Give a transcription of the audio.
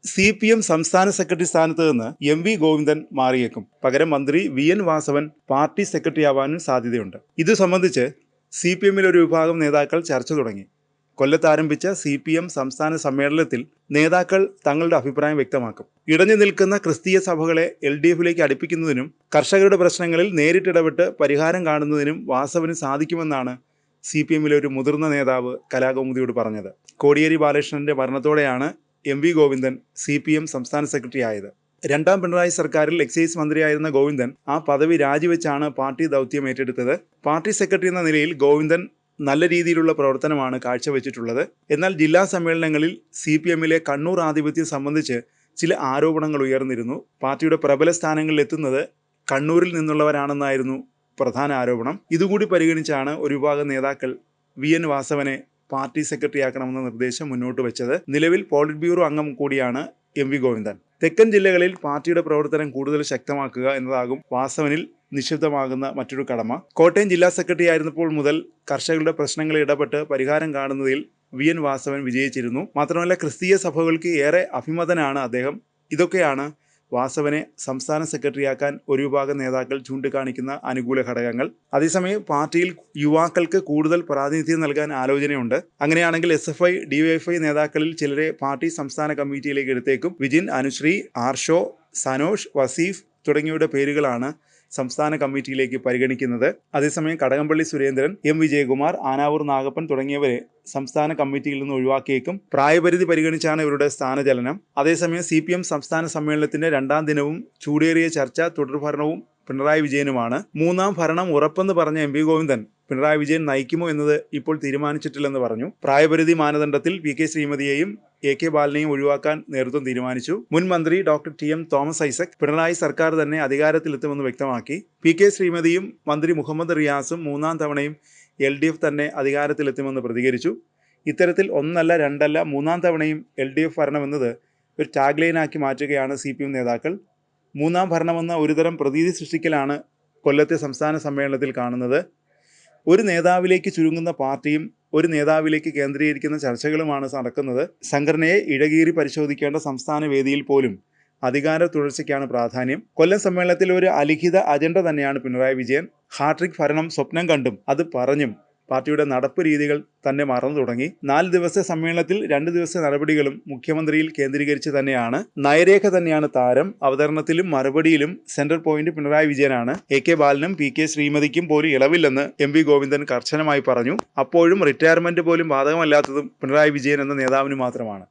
CPM സംസ്ഥാന secretary സ്ഥാനത്ത് നിന്ന് MV ഗോവിന്ദൻ മാറിയേക്കും. പകരം മന്ത്രി VN വാസവൻ പാർട്ടി സെക്രട്ടറി ആവാനും സാധ്യതയുണ്ട്. ഇത് സംബന്ധിച്ച് CPMൽ ഒരു വിഭാഗം നേതാക്കൾ ചർച്ച തുടങ്ങി. കൊല്ലത്ത് ആരംഭിച്ച CPM സംസ്ഥാന സമ്മേളനത്തിൽ നേതാക്കൾ തങ്ങളുടെ അഭിപ്രായം വ്യക്തമാക്കും. ഇടഞ്ഞു നിൽക്കുന്ന ക്രിസ്തീയ സഭകളെ LDFിലേക്ക് അടുപ്പിക്കുന്നതിനും കർഷകരുടെ പ്രശ്നങ്ങളിൽ നേരിട്ടിടപെട്ട് പരിഹാരം കാണുന്നതിനും വാസവന് സാധിക്കുമെന്നാണ് CPMലെ ഒരു മുതിർന്ന നേതാവ് കലാകൗമുദിയോട് പറഞ്ഞത്. കോടിയേരി ബാലകൃഷ്ണന്റെ മരണത്തോടെയാണ് MV ഗോവിന്ദൻ CPM സംസ്ഥാന സെക്രട്ടറി ആയത്. രണ്ടാം പിണറായി സർക്കാരിൽ എക്സൈസ് മന്ത്രിയായിരുന്ന ഗോവിന്ദൻ ആ പദവി രാജിവെച്ചാണ് പാർട്ടി ദൗത്യം ഏറ്റെടുത്തത്. പാർട്ടി സെക്രട്ടറി എന്ന നിലയിൽ ഗോവിന്ദൻ നല്ല രീതിയിലുള്ള പ്രവർത്തനമാണ് കാഴ്ചവെച്ചിട്ടുള്ളത്. എന്നാൽ ജില്ലാ സമ്മേളനങ്ങളിൽ CPMലെ കണ്ണൂർ ആധിപത്യം സംബന്ധിച്ച് ചില ആരോപണങ്ങൾ ഉയർന്നിരുന്നു. പാർട്ടിയുടെ പ്രബല സ്ഥാനങ്ങളിൽ എത്തുന്നത് കണ്ണൂരിൽ നിന്നുള്ളവരാണെന്നായിരുന്നു പ്രധാന ആരോപണം. ഇതുകൂടി പരിഗണിച്ചാണ് ഒരു വിഭാഗം നേതാക്കൾ VN വാസവനെ പാർട്ടി സെക്രട്ടറി ആക്കണമെന്ന നിർദ്ദേശം മുന്നോട്ട് വെച്ചത്. നിലവിൽ പോളിറ്റ് ബ്യൂറോ അംഗം കൂടിയാണ് MV ഗോവിന്ദൻ. തെക്കൻ ജില്ലകളിൽ പാർട്ടിയുടെ പ്രവർത്തനം കൂടുതൽ ശക്തമാക്കുക എന്നതാകും വാസവനിൽ നിക്ഷിപ്തമാകുന്ന മറ്റൊരു കടമ. കോട്ടയം ജില്ലാ സെക്രട്ടറി ആയിരുന്നപ്പോൾ മുതൽ കർഷകരുടെ പ്രശ്നങ്ങളിൽ ഇടപെട്ട് പരിഹാരം കാണുന്നതിൽ VN വാസവൻ വിജയിച്ചിരുന്നു. മാത്രമല്ല ക്രിസ്തീയ സഭകൾക്ക് ഏറെ അഭിമതനാണ് അദ്ദേഹം. ഇതൊക്കെയാണ് വാസവനെ സംസ്ഥാന സെക്രട്ടറിയാക്കാൻ ഒരു വിഭാഗം നേതാക്കൾ ചൂണ്ടിക്കാണിക്കുന്ന അനുകൂല ഘടകങ്ങൾ. അതേസമയം പാർട്ടിയിൽ യുവാക്കൾക്ക് കൂടുതൽ പ്രാതിനിധ്യം നൽകാൻ ആലോചനയുണ്ട്. അങ്ങനെയാണെങ്കിൽ SFI, DYFI നേതാക്കളിൽ ചിലരെ പാർട്ടി സംസ്ഥാന കമ്മിറ്റിയിലേക്ക് എടുത്തേക്കും. വിജിൻ, അനുശ്രീ, ആർഷോ, സനോഷ്, വസീഫ് തുടങ്ങിയവരുടെ പേരുകളാണ് സംസ്ഥാന കമ്മിറ്റിയിലേക്ക് പരിഗണിക്കുന്നത്. അതേസമയം കടകംപള്ളി സുരേന്ദ്രൻ, M വിജയകുമാർ, ആനാവൂർ നാഗപ്പൻ തുടങ്ങിയവരെ സംസ്ഥാന കമ്മിറ്റിയിൽ നിന്ന് ഒഴിവാക്കിയേക്കും. പ്രായപരിധി പരിഗണിച്ചാണ് ഇവരുടെ സ്ഥാനചലനം. അതേസമയം CPM സംസ്ഥാന സമ്മേളനത്തിന്റെ രണ്ടാം ദിനവും ചൂടേറിയ ചർച്ച തുടർഭരണവും പിണറായി വിജയനുമാണ്. മൂന്നാം ഭരണം ഉറപ്പെന്ന് പറഞ്ഞ MV ഗോവിന്ദൻ പിണറായി വിജയൻ നയിക്കുമോ എന്നത് ഇപ്പോൾ തീരുമാനിച്ചിട്ടില്ലെന്ന് പറഞ്ഞു. പ്രായപരിധി മാനദണ്ഡത്തിൽ PK ശ്രീമതിയെയും AK ബാലനെയും ഒഴിവാക്കാൻ നേതൃത്വം തീരുമാനിച്ചു. മുൻ മന്ത്രി doctor TM Thomas Isaac Pinarayi സർക്കാർ തന്നെ അധികാരത്തിലെത്തുമെന്ന് വ്യക്തമാക്കി. PK ശ്രീമതിയും മന്ത്രി മുഹമ്മദ് റിയാസും മൂന്നാം തവണയും LDF തന്നെ അധികാരത്തിലെത്തുമെന്ന് പ്രതികരിച്ചു. ഇത്തരത്തിൽ ഒന്നല്ല രണ്ടല്ല മൂന്നാം തവണയും LDF ഭരണമെന്നത് ഒരു ടാഗ്ലൈനാക്കി മാറ്റുകയാണ് CPM നേതാക്കൾ. മൂന്നാം ഭരണമെന്ന ഒരുതരം പ്രതീതി സൃഷ്ടിക്കലാണ് കൊല്ലത്തെ സംസ്ഥാന സമ്മേളനത്തിൽ കാണുന്നത്. ഒരു നേതാവിലേക്ക് ചുരുങ്ങുന്ന പാർട്ടിയും ഒരു നേതാവിലേക്ക് കേന്ദ്രീകരിക്കുന്ന ചർച്ചകളുമാണ് നടക്കുന്നത്. സംഘടനയെ ഇഴകീറി പരിശോധിക്കേണ്ട സംസ്ഥാന വേദിയിൽ പോലും അധികാര തുടർച്ചയ്ക്കാണ് പ്രാധാന്യം. കൊല്ലം സമ്മേളനത്തിൽ ഒരു അലിഖിത അജണ്ട തന്നെയാണ് പിണറായി വിജയൻ. ഹാട്രിക് ഭരണം സ്വപ്നം കണ്ടും അത് പറഞ്ഞും പാർട്ടിയുടെ നടപ്പ് രീതികൾ തന്നെ മറന്നു തുടങ്ങി. 4 ദിവസത്തെ സമ്മേളനത്തിൽ 2 ദിവസത്തെ നടപടികളും മുഖ്യമന്ത്രിയിൽ കേന്ദ്രീകരിച്ച് തന്നെയാണ്. നയരേഖ തന്നെയാണ് താരം. അവതരണത്തിലും മറുപടിയിലും സെൻട്രൽ പോയിന്റ് പിണറായി വിജയനാണ്. AK ബാലനും PK ശ്രീമതിക്കും പോലും ഇളവില്ലെന്ന് MV ഗോവിന്ദൻ കർശനമായി പറഞ്ഞു. അപ്പോഴും റിട്ടയർമെന്റ് പോലും ബാധകമല്ലാത്തതും പിണറായി വിജയൻ എന്ന നേതാവിന് മാത്രമാണ്.